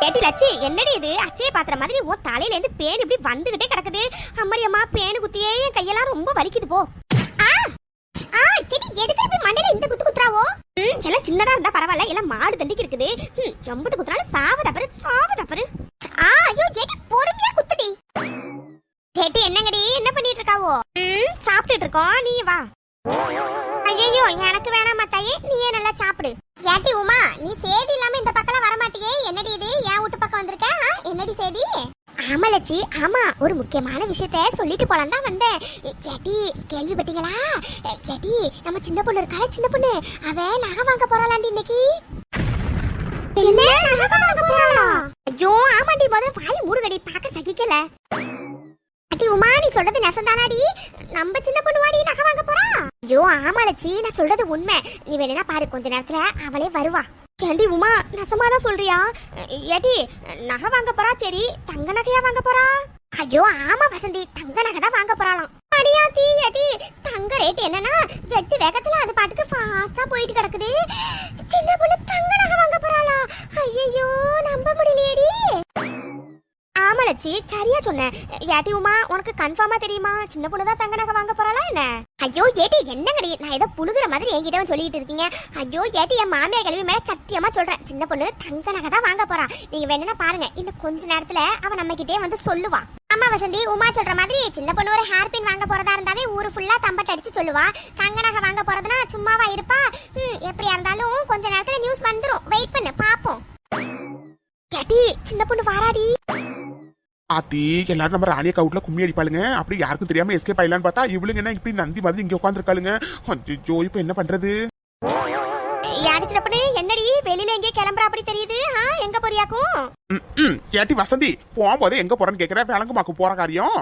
கேட்டி லட்சி, என்னடி இது அச்சய பாத்திர மாதிரி உன் தலையில இருந்து பேன் இப்படி வந்துகிட்டே கிடக்குது. அம்மாடியம்மா, பேனு குத்தியே என் கையெல்லாம் ரொம்ப வலிக்குது போ. செடி எதுக்கு இப்படி மண்டையில இந்த குத்து குத்துறாவோ? எல்லாம் சின்னதா இருந்தா பரவாயில்ல, எல்லாம் மாடு தண்டிக்கு இருக்குது. எம்பிட்டு குத்துறாலும் சாவதப்பரு. ஐயோ ஏடி, பொறுமையா குத்துடி. கேட்டி என்னங்கடி, என்ன பண்ணிட்டு இருக்காவோ? சாப்பிட்டுட்டு இருக்கோம், நீ வா. ஐயோ எனக்கு வேணாமா தாயே, நீயே நல்லா சாப்பிடு. ஏட்டி உமா, நீ சேதி இல்லாம இந்த பக்கம் வர மாட்டியே, என்னடி இது என் வீட்டு பக்கம் வந்திருக்க? என்னடி சேதி? ஆமா லட்சி, ஆமா, ஒரு முக்கியமான விஷயத்த சொல்லிட்டு போலாம் தான் வந்தேன். கேட்டி கேள்விப்பட்டீங்களா? கேட்டி நம்ம சின்ன பொண்ணு இருக்கால, சின்ன பொண்ணு, அவ நகை வாங்க போறாளாண்டி இன்னைக்கு. என்ன நகை வாங்க போறாளா? ஐயோ ஆமாண்டி, முதல்ல வாயை மூடுகடி, பார்க்க சகிக்கல. அடி உமா, நீ சொல்றது நெசந்தானாடி? நம்ம சின்ன பொண்ணு வாடி நகை வாங்க போறா? ஐயோ ஆமா லட்சி, நான் சொல்றது உண்மை. நீ வேணா பாரு, கொஞ்ச நேரத்துல அவளே வருவா. ஏண்டி உமா, நெசமாதான் சொல்றியா? ஏடி நகை வாங்க போறா, சரி தங்க நகையா வாங்க போறா? ஐயோ ஆமா வசந்தி, தங்க நகை தான் வாங்க போறாளாம். அடியா தீ, ஏடி தங்க ரேட் என்னன்னா ஜெட்டு வேகத்துல அது பாட்டுக்கு ஃபாஸ்டா போயிட்டு கிடக்குது. சின்ன பொண்ணு தங்க நகை வாங்க போறாளா? ஐயோ நம்ப முடியலையேடி. ஆமா லட்சி, சரியா சொன்னேன். ஏட்டி உமா, உனக்கு கன்ஃபார்மா தெரியுமா சின்ன பொண்ணுதான் தங்க நகை வாங்க போறாளா என்ன? ஐயோ ஏட்டி என்னங்கடி, நான் ஏதோ புழுகுற மாதிரி என்கிட்ட சொல்லிட்டு இருக்கீங்க. ஐயோ ஏட்டி, என் மாமியார் கல்வி மேல சத்தியமா சொல்றேன், சின்ன பொண்ணு தங்க நகை தான் வாங்க போறா. நீங்க வேணும்னா பாருங்க, இன்னும் கொஞ்ச நேரத்துல அவ நம்ம கிட்டே வந்து சொல்லுவா. அம்மா வசந்தி, உமா சொல்ற மாதிரி சின்ன பொண்ணு ஒரு ஹேர் பின் வாங்க போறதா இருந்தாவே ஊரு ஃபுல்லா தம்பட்டு அடிச்சு சொல்லுவா. தங்க நகை வாங்க போறதுனா சும்மாவா இருப்பா? எப்படியா இருந்தாலும் கொஞ்ச நேரத்துல நியூஸ் வந்துரும், வெயிட் பண்ணு பாப்போம். கேட்டி சின்ன பொண்ணு வாராடி. ஆத்தி, எல்லாரும் நம்ம ராணிய கவுட்ல கும்மி அடிப்பாளுங்க. அப்படி யாருக்கும் தெரியாம எஸ்கேப் ஆயிடலான்னு பார்த்தா இவளுங்க என்ன இப்படி நந்தி மாதிரி இங்க உட்காந்துருக்காளுங்க. அச்சோ, இப்ப என்ன பண்றது? என்னடி வெளியில எங்கே கிளம்புற அப்படி தெரியுது? எங்க போறியாக்கும்? கேட்டி வசந்தி, போகும்போது எங்க போறேன்னு கேக்குற, விளங்குமாக்கும் போற காரியம்.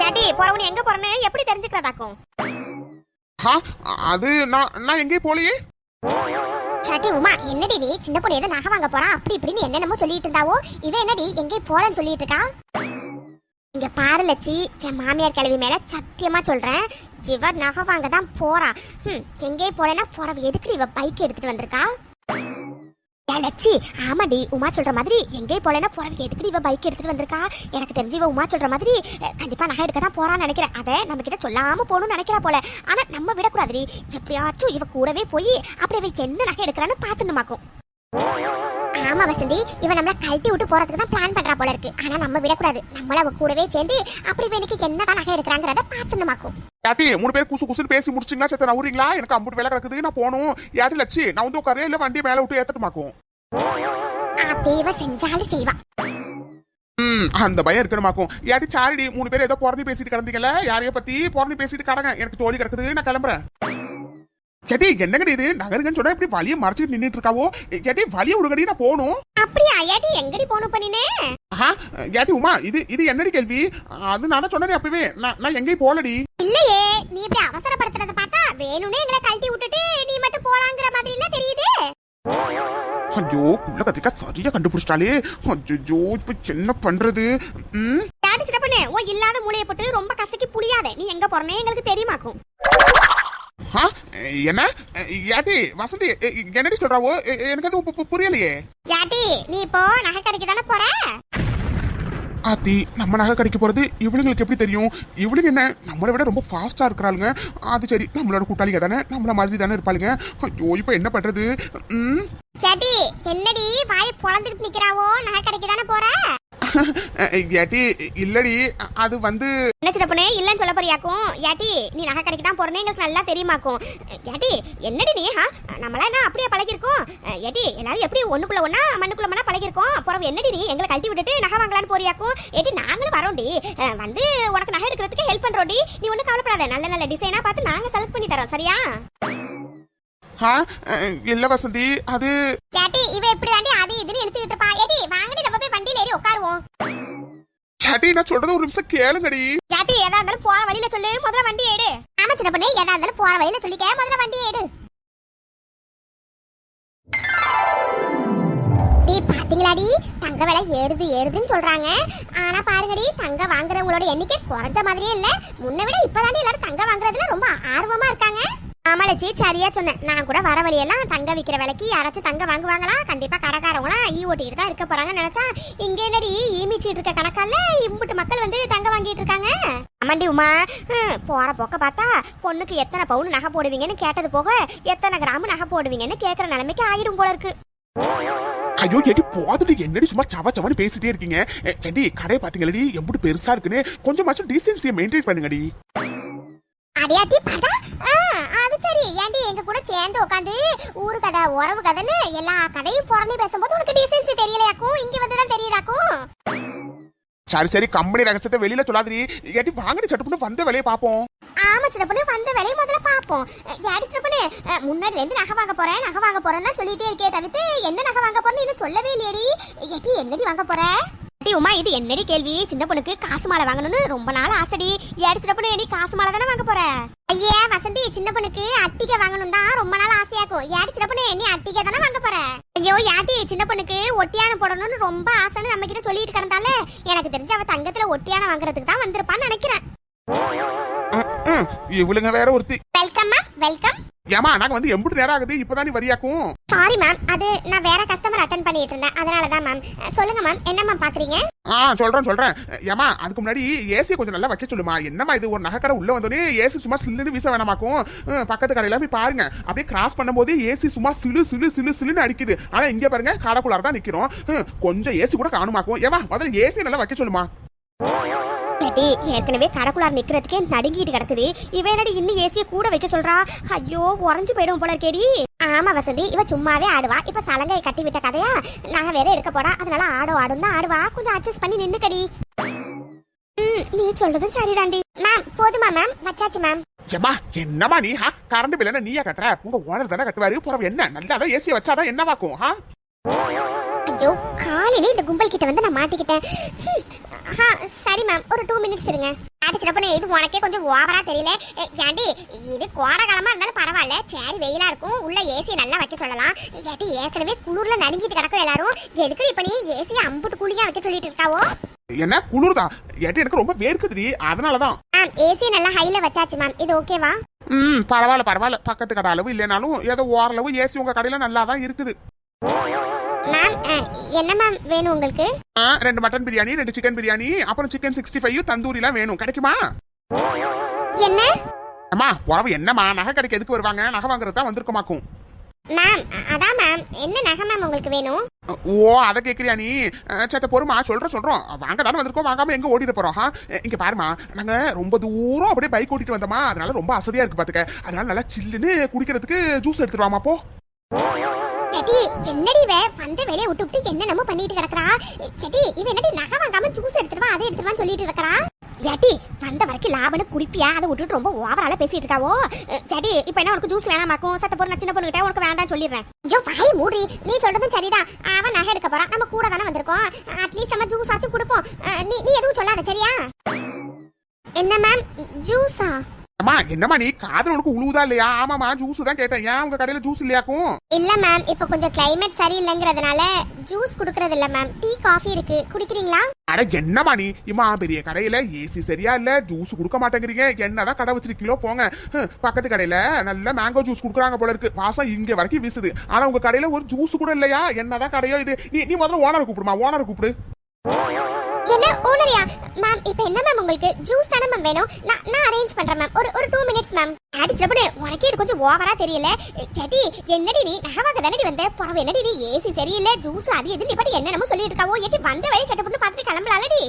கேட்டி போறவனு எங்க போறேன்னு எப்படி தெரிஞ்சுக்கிறதாக்கும்? அது நான் எங்கேயும் போலையே. சாட்டி உமா, என்னடி நீ சின்ன பொண்ணு ஏதோ நகை வாங்க போறா அப்படி இப்படின்னு என்னென்னமோ சொல்லிட்டு இருந்தாவோ, இவன் என்னடி எங்கே போறேன்னு சொல்லிட்டு இருக்கா? இங்க பாரு லட்சி, என் மாமியார் கிழவி மேல சத்தியமா சொல்றேன், இவ நகை வாங்க தான் போறா. எங்கே போறேன்னா போறவ எதுக்கு இவ பைக் எடுத்துட்டு வந்திருக்கா? லட்சி ஆமாடி, உமா சொல்ற மாதிரி எங்கே போலன்னா போறவங்க எதுக்கு இவ பைக் எடுத்துட்டு வந்திருக்கா? எனக்கு தெரிஞ்சு இவ உமா சொல்ற மாதிரி கண்டிப்பா நகை எடுக்க தான் போறான்னு நினைக்கிறேன். அதை நம்ம கிட்ட சொல்லாம போகணும்னு நினைக்கிறா போல. ஆனா நம்ம விடக்கூடாதுடி, எப்படியாச்சும் இவ கூடவே போய் அப்படி இவ என்ன நகை எடுக்கிறான்னு பாத்துணுமாக்கும். ஆமா வசந்தி, இவ நம்மள கழட்டி விட்டு போறதுக்கு தான் பிளான் பண்றா போல இருக்கு. ஆனா நம்ம விடக்கூடாது, நம்மள அவ கூடவே சேர்ந்து அப்படி இவனுக்கு என்னதான் நகை எடுக்கிறாங்கிறத பாத்துணுமாக்கும். யாட்டி 3 பேர் குசு குசுன்னு பேசி முடிச்சிங்களா? செத்த நவுறீங்களா? எனக்கு அம்புட்டு வேலை கிடக்குது, நான் போகணும். யாட்டி லட்சி, நான் வந்து உட்காரு, இல்ல வண்டியை மேல விட்டு ஏத்தட்டுமாக்கும். தேவ செஞ்சாலும் செய்வா. அந்த பயம் இருக்கணுமாக்கும். யாட்டி சாரிடி, 3 பேர் ஏதோ போறதி பேசிட்டு கிடந்தீங்கல்ல, யாரைய பத்தி போறதி பேசிட்டு கிடங்க. எனக்கு தோழி கிடக்குது, நான் கிளம்புறேன். கேட்டி என்னங்கடி இது நகருங்கன்னு சொன்னா இப்படி வலிய மறைச்சிட்டு நின்னுட்டு இருக்காவோ? கேட்டி வலிய விடுங்கடி, நான் போகணும். அப்படியா? ஏட்டி எங்கடி போகணும் பண்ணினே? ஏட்டி உமா, இது என்னடி கேள்வி? அது நான் சொன்னேன் அப்பவே, நான் எங்கேயும் போலடி. இல்லையே, நீ இப்படி அவசரப்படுத்துறத பார்த்தா வேணும்னே எங்களை கழட்டி விட்டுட்டு நீ மட்டும் போலாங்கிற மாதிரி இல்ல தெரியுது. ஐயோ, புள்ள கத்திரிக்கா சரியா கண்டுபிடிச்சிட்டாலே. ஐயோ, இப்ப என்ன பண்றது? சின்ன பொண்ணு, ஓ இல்லாத மூளைய போட்டு ரொம்ப கசக்கி புளியாத. நீ எங்க போறனே எங்களுக்கு தெரியுமாக்கும். என்ன யாட்டி வசந்தி என்னடி சொல்றாவோ? எனக்கு அது புரியலையே. யாட்டி நீ இப்போ நகை கடைக்கு தானே போற? ஆத்தி, நம்ம நகை கடைக்கு போறது இவளுங்களுக்கு எப்படி தெரியும்? இவளுக்கு என்ன நம்மளை விட ரொம்ப ஃபாஸ்டா இருக்கிறாளுங்க. அது சரி, நம்மளோட கூட்டாளிங்க தானே, நம்மள மாதிரி தானே இருப்பாளுங்க. ஐயோ, இப்ப என்ன பண்றது? யாட்டி என்னடி வாயை பொளந்துட்டு நிக்கிறாவோ? நகை கடைக்கு தானே போற? யாட்டி இல்லடி, அது வந்து என்ன சின்ன பொண்ணு இல்லன்னு சொல்ல போறியாக்கும்? யாட்டி நீ நகை கடைக்கு தான் போறேன்னு எங்களுக்கு நல்லா தெரியுமாக்கும். யாட்டி என்னடி நீ நம்மளா என்ன அப்படியே பழகிருக்கோம்? யாட்டி எல்லாரும் எப்படி ஒண்ணுக்குள்ள ஒண்ணா மண்ணுக்குள்ள மண்ணா பழகிருக்கோம். போறவ என்னடி நீ எங்களை கழட்டி விட்டுட்டு நகை வாங்கலான்னு போறியாக்கும்? ஏட்டி நாங்களும் வரோண்டி, வந்து உனக்கு நகை எடுக்கிறதுக்கு ஹெல்ப் பண்றோண்டி. நீ ஒன்னும் கவலைப்படாத, நல்ல நல்ல டிசைனா பார்த்து நாங்க செலக்ட் பண்ணி தரோம், சரியா? இல்ல வசந்தி, அது யாட்டி இவ எப்படி தாண்டி அது இதுன்னு எழுத்துக்கிட்டு இருப்பா. ஏட்டி வாங்கடி, நம்ம போய் வண்டியில ஏறி உட்காருவோம். யாட்டி நான் சொல்றது ஒரு நிமிஷம் கேளுங்கடி. யாட்டி எதா இருந்தாலும் போற வழியில சொல்லு, முதல்ல வண்டி ஏடு. ஆமா சின்ன பொண்ணு, எதா இருந்தாலும் போற வழியில சொல்லிக்க, முதல்ல வண்டி ஏடு. பாத்தீங்களாடி, தங்க விலை ஏறுதுன்னு சொல்றாங்க. ஆனா பாருங்கடி, தங்க வாங்குறவங்களோட எண்ணிக்கை குறைஞ்ச மாதிரியே இல்ல. முன்ன விட இப்பதாண்டி எல்லாரும் தங்க வாங்குறதுல ரொம்ப ஆர்வமா இருக்காங்க. ஆமாலச்சி சரியா சொன்னேன். நான் கூட வர வழியெல்லாம் தங்க விக்கிற விலைக்கு யாராச்சும் தங்க வாங்குவாங்களா? கண்டிப்பா கடைக்காரவங்களா ஈ ஓட்டிட்டு தான் இருக்க போறாங்கன்னு நினைச்சா இங்க என்னடி ஈமிச்சிட்டு இருக்க கணக்கால இம்புட்டு மக்கள் வந்து தங்க வாங்கிட்டு இருக்காங்க. ஆமாண்டி உமா, போற போக்க பார்த்தா பொண்ணுக்கு எத்தனை பவுன் நகை போடுவீங்கன்னு கேட்டது போக எத்தனை கிராம் நகை போடுவீங்கன்னு கேக்குற நிலைமைக்கு ஆயிடும் போல இருக்கு. ஐயோ ஏடி போதுட்டு என்னடி சும்மா சவ சவன்னு பேசிட்டே இருக்கீங்க. ஏடி கடையை பாத்தீங்களடி எப்படி பெருசா இருக்குன்னு கொஞ்சமாச்சும் டீசென்சியை மெயின்டைன் பண்ணுங்கடி. அடியாத்தி படா. அது சரி, ஏண்டி எங்க கூட சேர்ந்து உட்காந்து ஊரு கதை உறவு கதைன்னு எல்லா கதையும் புறணி பேசும்போது உனக்கு டீசென்சி தெரியலையாக்கும், இங்க வந்துதான் தெரியுதாக்கும். சரி சரி கம்பெனி ரகசியத்தை வெளியில சொல்லாதீ. ஏடி வாங்கடி சட்டுப்புன்னு வந்த வேலையை பாப்போம். ஆமா சின்ன பொண்ணு, வந்த வேலையை முதல்ல பாப்போம். ஏடி சின்ன பொண்ணு, முன்னாடில இருந்து நகை வாங்க போறேன்னு தான் சொல்லிட்டே இருக்கே தவிர்த்து என்ன நகை வாங்க போறேன்னு இன்னும் சொல்லவே இல்லையடி. ஏடி என்னடி வாங்க போற? உமா இது என்னடி கேள்வி? சின்ன பொண்ணுக்கு காசு மாலை வாங்கணும்னு ரொம்ப நாள் ஆசைடி. ஏடி சின்ன பொண்ணு, ஏடி காசு மாலை தானே வாங்க போற? ஐயா வசந்தி, சின்ன பொண்ணுக்கு அட்டிகை வாங்கணும் தான் ரொம்ப நாள் ஆசையாக்கும். ஏடி சின்ன பொண்ணு, நீ அட்டிகை தானே வாங்க போற? ஐயோ யாட்டி, சின்ன பொண்ணுக்கு ஒட்டியான போடணும்னு ரொம்ப ஆசைன்னு நம்ம கிட்ட சொல்லிட்டு கிடந்தால எனக்கு தெரிஞ்சு அவ தங்கத்துல ஒட்டியான வாங்குறதுக்கு தான் வந்திருப்பான்னு நினைக்கிறேன். இவளுங்க வேற ஒருத்தி. Welcome ma'am, welcome. ஏமா நாங்க வந்து எம்புட்டு நேரம் ஆகுது, இப்பதான் நீ வரியாக்கும். சாரி மேம், அது நான் வேற கஸ்டமர் அட்டெண்ட் பண்ணிட்டு இருந்தேன், அதனால தான் மேம். சொல்லுங்க மேம், என்ன மேம் பாக்குறீங்க? சொல்றேன். ஏமா அதுக்கு முன்னாடி ஏசி கொஞ்சம் நல்லா வைக்க சொல்லுமா. என்னமா இது ஒரு நகை கடை உள்ள வந்தோடனே ஏசி சும்மா சில்லுன்னு வீச வேணாமாக்கும். பக்கத்து கடையில போய் பாருங்க, அப்படியே கிராஸ் பண்ணும்போது ஏசி சும்மா சிலுன்னு அடிக்குது. ஆனா இங்க பாருங்க கடைக்குள்ளார தான் நிக்கிறோம். கொஞ்சம் ஏசி கூட காணுமாக்கும். ஏமா முதல்ல ஏசி நல்லா வைக்க சொல்லுமா. ஏற்கனவே கடைக்குள்ளார் நிக்கிறதுக்கே நடுங்கிட்டு கிடக்குது, இவ என்னடி இன்னும் ஏசிய கூட வைக்க சொல்றா? ஐயோ உறைஞ்சு போயிடும் போல இருக்கேடி. ஆமா வசந்தி, இவ சும்மாவே ஆடுவா. இப்ப சலங்கை கட்டி விட்ட கதையா நாங்க வேற எடுக்க போறா, அதனால ஆடும் தான் ஆடுவா. கொஞ்சம் அட்ஜஸ்ட் பண்ணி நின்னுக்கடி. நீ சொல்றதும் சரிதாண்டி மேம். போதுமா மேம்? வச்சாச்சு மேம். ஏமா என்னமா நீ கரண்ட் பில் என்ன நீயா கட்டுற? உங்க ஓனர் தானே கட்டுவாரு. புறவு என்ன நல்லா ஏசியை வச்சாதான் என்னவாக்கும்? ஐயோ காலையில இந்த கும்பல் கிட்ட வந்து நான் மாட்டிக்கிட்டேன். சரி மேம், ஒரு 2 மினிட்ஸ் இருங்க. அடிச்சிடப்பனே, இது உனக்கே கொஞ்சம் ஓவரா தெரியல. ஏண்டி இது கோடை காலமா இருந்தாலும் பரவாயில்ல, சரி வெயிலா இருக்கும், உள்ள ஏசி நல்லா வைக்க சொல்லலாம். ஏட்டி ஏற்கனவே குளிர்ல நடுங்கிட்டு கிடக்கும் எல்லாரும், எதுக்கு இப்ப நீ ஏசி அம்புட்டு கூலியா வைக்க சொல்லிட்டு இருக்காவோ? என்ன குளிர்தான் ஏட்டி? எனக்கு ரொம்ப வேர்க்குதுடி, அதனாலதான். மேம் ஏசி நல்லா ஹைல வச்சாச்சு மேம், இது ஓகேவா? பரவாயில்ல. பக்கத்து கடை அளவு இல்லைனாலும் ஏதோ ஓரளவு ஏசி உங்க கடையில நல்லா தான் இருக்குது. மேம் என்ன மேம் வேணும் உங்களுக்கு? 2 மட்டன் பிரியாணி, 2 சிக்கன் பிரியாணி, அப்புறம் சிக்கன் 65 தந்தூரிலாம் வேணும். கிடைக்குமா? என்ன அம்மா உறவு என்னம்மா? நகை கடைக்கு எதுக்கு வருவாங்க? நகை வாங்குறது தான் வந்திருக்கமாக்கும். மேம் அதான் மேம், என்ன நகை மேம் உங்களுக்கு வேணும்? ஓ அதை கேக்குறியா நீ? சேத்த பொறுமா, சொல்றோம். வாங்க தானே வந்திருக்கோம், வாங்காம எங்க ஓடிட போறோம்? இங்க பாருமா, நாங்க ரொம்ப தூரம் அப்படியே பைக் ஓட்டிட்டு வந்தோமா, அதனால ரொம்ப அசதியா இருக்கு பாத்துக்க. அதனால நல்லா சில்லுன்னு குடிக்கிறதுக்கு ஜூஸ் எடுத்துட்டு வாமா போ. செடி என்னடி இவ வந்த வேலையை விட்டு என்ன நம்ம பண்ணிட்டு கிடக்குறா? செடி இவ என்னடி நகை வாங்காம ஜூஸ் எடுத்துட்டு வா, அதை எடுத்துட்டு வான்னு சொல்லிட்டு இருக்கறா? ஏடி வந்த வரைக்கும் லாபன்னு குடிப்பியா, அதை விட்டுட்டு ரொம்ப ஓவரால பேசிட்டு இருக்காவோ. ஏடி இப்ப என்ன உனக்கு ஜூஸ் வேணாமாக்கும்? சத்த பொண்ணு சின்ன பொண்ணு கிட்ட உனக்கு வேண்டாம் சொல்லிடுறேன். ஐயோ வாய் மூடி, நீ சொல்றதும் சரிதான். அவன் நகை எடுக்க போறான், நம்ம கூட தானே வந்திருக்கோம், அட்லீஸ்ட் நம்ம ஜூஸ் ஆச்சும் கொடுப்போம். நீ எதுவும் சொல்லாத சரியா? என்ன மேம் ஜூஸா? அம்மா என்னம்மா நீ காதல் உனக்கு உழுவுதா இல்லையா? ஆமாமா ஜூஸ் தான் கேட்டேன். ஏன் உங்க கடையில ஜூஸ் இல்லையாக்கும்? இல்ல மேம், இப்ப கொஞ்சம் கிளைமேட் சரியில்லைங்கிறதுனால ஜூஸ் குடுக்கறது இல்ல மேம். டீ காஃபி இருக்கு, குடிக்கிறீங்களா? அட என்னம்மா நீ இம்மா பெரிய கடையில ஏசி சரியா இல்ல, ஜூஸ் குடுக்க மாட்டேங்கிறீங்க. என்னதான் கடை வச்சிருக்கீங்களோ போங்க. பக்கத்து கடையில நல்ல மேங்கோ ஜூஸ் குடுக்குறாங்க போல இருக்கு, வாசம் இங்க வரைக்கும் வீசுது. ஆனா உங்க கடையில ஒரு ஜூஸ் கூட இல்லையா? என்னதான் கடையோ இது? நீ முதல்ல ஓனரை கூப்பிடுமா, ஓனரை கூப்பிடு. என்ன ஓனரியா? மேம் இப்போ என்ன மேம் உங்களுக்கு ஜூஸ் தானே மேம் வேணும்? நான் அரேஞ்ச் பண்றேன் மேம். ஒரு 2 மினிட்ஸ் மேம். அடிச்சப்பனே உனக்கு இது கொஞ்சம் ஓவரா தெரியல. செடி என்னடி நீ நகவாக தானடி வந்த? பரவ என்னடி நீ ஏசி சரியில்லை ஜூஸ் அது இது நீ பாட்டு என்னமோ சொல்லிட்டு இருக்காவோ. ஏடி வந்த வழி சட்ட பண்ணி பார்த்துட்டு கிளம்பலாலடி.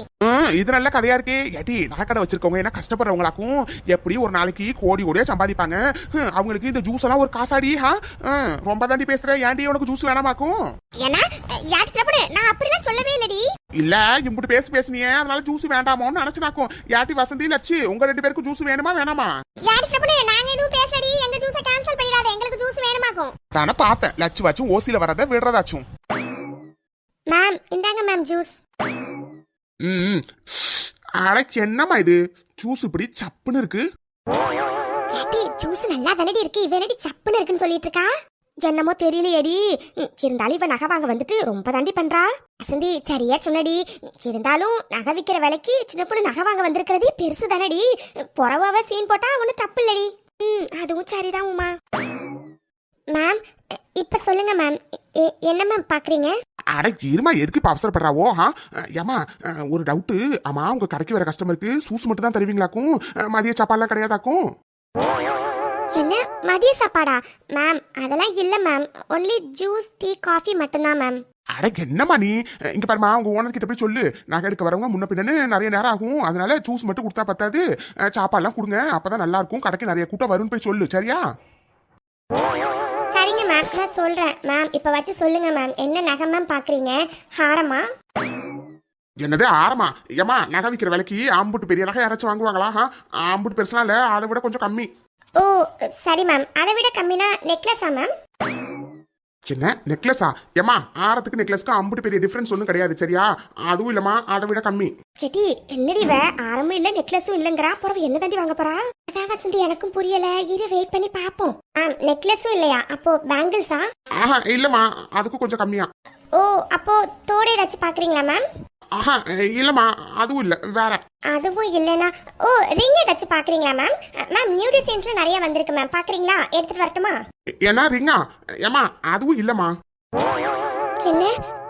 இது நல்ல கதையா இருக்கே. ஏடி நகைக்கடை வச்சிருக்கவங்க என்ன கஷ்டப்படுறவங்களாக்கும் எப்படி ஒரு நாளைக்கு கோடியா சம்பாதிப்பாங்க. அவங்களுக்கு இந்த ஜூஸ் எல்லாம் ஒரு காசாடி. ரொம்ப தாண்டி பேசுற. ஏன்டி உனக்கு ஜூஸ் வேணாமாக்கும்? ஏன்னா அடிச்சப்பனே நான் அப்படிலாம் சொல்லவே இல்லடி. இல்ல இப்படி பேசுனியே, அதனால ஜூஸ் வேண்டாமோன்னு நினைச்சுனாக்கும். யாட்டி வசந்தி லட்சி உங்க 2 பேருக்கும் ஜூஸ் வேணுமா வேணாமா? நாங்க எதுவும் பேசடி, எங்க ஜூஸை கேன்சல் பண்ணிடாத, எங்களுக்கு ஜூஸ் வேணுமாக்கும். தானே பார்த்தேன் லட்சி வச்சும் ஓசில வரத விடுறதாச்சும். மேம் இந்தாங்க மேம் ஜூஸ். அடக்கு என்னமா இது ஜூஸ் இப்படி சப்புன்னு இருக்கு? ஜூஸ் நல்லா தானடி இருக்கு, இவ என்னடி சப்புன்னு இருக்குன்னு சொல்லிட்டு இருக்கா? என்னமோ தெரியலையடி. இருந்தாலும் இவ நகை வாங்க வந்துட்டு ரொம்ப தாண்டி பண்றா. வசந்தி சரியா சொன்னடி. இருந்தாலும் நகை விக்கிற விலைக்கு சின்ன பொண்ணு நகை வாங்க வந்திருக்கிறது பெருசு தானடி. புறவாவ சீன் போட்டா ஒன்னும் தப்பு இல்லடி. அதுவும் சரிதான் உமா. மேம் இப்ப சொல்லுங்க மேம், என்ன மேம் பாக்குறீங்க? அட இருமா, எதுக்கு இப்ப அவசரப்படுறாவோ? ஏமா ஒரு டவுட்டு. ஆமா, உங்க கடைக்கு வர கஸ்டமருக்கு சூஸ் மட்டும் தான் தருவீங்களாக்கும்? மதிய சாப்பாடுலாம் கிடையாதாக்கும்? என்ன மதிய சாப்பாடா? மேம் அதெல்லாம் இல்ல ma'am, only juice tea coffee மட்டும்தான் மேம். அட என்னம்மா நீ, இங்க பாருமா, உங்க ஓனர் கிட்ட போய் சொல்லு, நகை எடுக்க வரவங்க முன்ன பின்னு நிறைய நேரம் ஆகும், அதனால ஜூஸ் மட்டும் கொடுத்தா பத்தாது, சாப்பாடுலாம் கொடுங்க, அப்பதான் நல்லா இருக்கும், கடைக்கு நிறைய கூட்டம் வரும்னு போய் சொல்லு, சரியா? சரிங்க மேம், நான் சொல்றேன் மேம். இப்ப வச்சு சொல்லுங்க மேம், என்ன நகை மேம் பாக்குறீங்க? ஹாரமா? என்னது ஆரமா? ஏமா, நகை விற்கிற விலைக்கு ஆம்புட்டு பெரிய நகை யாராச்சும் வாங்குவாங்களா? ஆம்புட்டு பெருசுலாம் இல்ல, அதை விட கொஞ்சம் கம்மி. ஓ சரி மேம், அதை விட கம்மினா நெக்லஸா மேம்? என்ன நெக்லஸா? ஏமா, ஆரத்துக்கு நெக்லஸ்க்கு அம்புட்டு பெரிய டிஃபரன்ஸ் ஒன்றும் கிடையாது, சரியா? அதுவும் இல்லம்மா, அதை விட கம்மி. கேட்டி என்னடி இவ ஆரமும் இல்ல நெக்லஸும் இல்லங்கறா, அப்புறம் என்ன தாண்டி வாங்க போறா? அதான் வசந்தி எனக்கும் புரியல, இரு வெயிட் பண்ணி பாப்போம். நெக்லஸும் இல்லையா? அப்போ பேங்கிள்ஸா? ஆஹா இல்லம்மா, அதுக்கும் கொஞ்சம் கம்மியா. ஓ அப்போ தோடு ஏதாச்சும் பாக்குறீங்களா மேம்? ஆஹா இல்லம்மா, அதுவும் இல்ல, வேற. அதுவும் இல்லனா ஓ ரிங் ஏதாச்சும் பாக்குறீங்களா மேம்? மேம் நியூ டிசைன்ஸ்ல நிறைய வந்திருக்கு மேம், பாக்குறீங்களா? எடுத்துட்டு வரட்டுமா? என்ன ரிங்கா? ஏமா அதுவும் இல்லம்மா. என்ன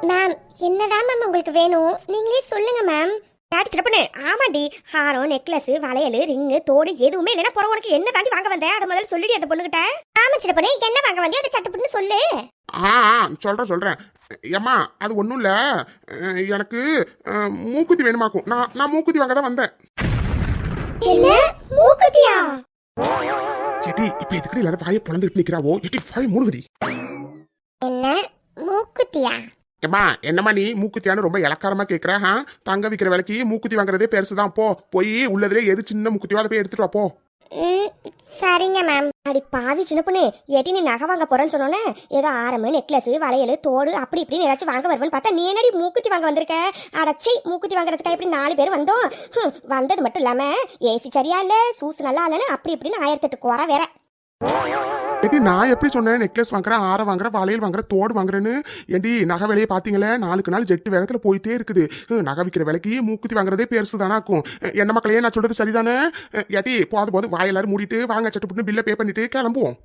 மேம், என்னதான் மேம் உங்களுக்கு வேணும்? நீங்களே சொல்லுங்க மேம். யாரு சிறப்புன்னு? ஆமாண்டி, ஹாரம் நெக்லஸ் வளையல் ரிங்கு தோடு எதுவுமே இல்லைன்னா போற உனக்கு என்ன தாண்டி வாங்க வந்தேன், அதை முதல்ல சொல்லிடி அந்த பொண்ணுகிட்ட. ஆமா சிறப்புன்னு, என்ன வாங்க வந்தே அதை சட்டுப்புன்னு சொல்லு. சொல்றேன். ஏம்மா அது ஒன்றும் இல்லை, எனக்கு மூக்குத்தி வேணுமாக்கும். நான் மூக்குத்தி வாங்க தான் வந்தேன். என்ன மூக்குத்தியா? கேட்டி இப்ப எதுக்கடி எல்லாரும் வாயை பிளந்துட்டு நிக்கிறாவோ? எட்டி வாய் மூடுவடி. என்ன மூக்குத்தியா? ஏம்மா என்னம்மா நீ மூக்குத்தியான்னு ரொம்ப இலக்காரமா கேட்குற? தங்க விற்கிற விலைக்கு மூக்குத்தி வாங்குறதே பெருசுதான். போ போய் உள்ளதுல எது சின்ன மூக்குத்தியோ அதை போய் எடுத்துட்டு வா போ. சரிங்க மேம். அடி பாவி சின்ன பொண்ணு, ஏட்டி நீ நகை வாங்க போறேன்னு சொன்னோன்னே ஏதோ ஆரம்பு நெக்லஸ் வளையல் தோடு அப்படி இப்படின்னு ஏதாச்சும் வாங்க வருவேன்னு பார்த்தா நீ என்னடி மூக்குத்தி வாங்க வந்திருக்க? அடச்சி, மூக்குத்தி வாங்குறதுக்காக இப்படி 4 பேர் வந்தோம். வந்தது மட்டும் இல்லாம ஏசி சரியா இல்ல, சூஸ் நல்லா இல்லைன்னு அப்படி இப்படின்னு 1008 குறை வேற. ஏடி நான் எப்படி சொன்னேன் நெக்லஸ் வாங்குறேன், ஆரம் வாங்குறேன், வளையல் வாங்குறேன், தோடு வாங்குறேன்னு? ஏண்டி நகை விலையை பாத்தீங்களே, நாளுக்கு நாள் ஜெட்டு வேகத்துல போயிட்டே இருக்குது. நகை விற்கிற விலைக்கு மூக்குத்தி வாங்குறதே பெருசு தானாக்கும். என்ன மக்களையே நான் சொல்றது சரிதானே? ஏட்டி போது வாய் எல்லாரும் மூடிட்டு வாங்க, சட்டுப்புட்டு பில்லை பே பண்ணிட்டு கிளம்புவோம்.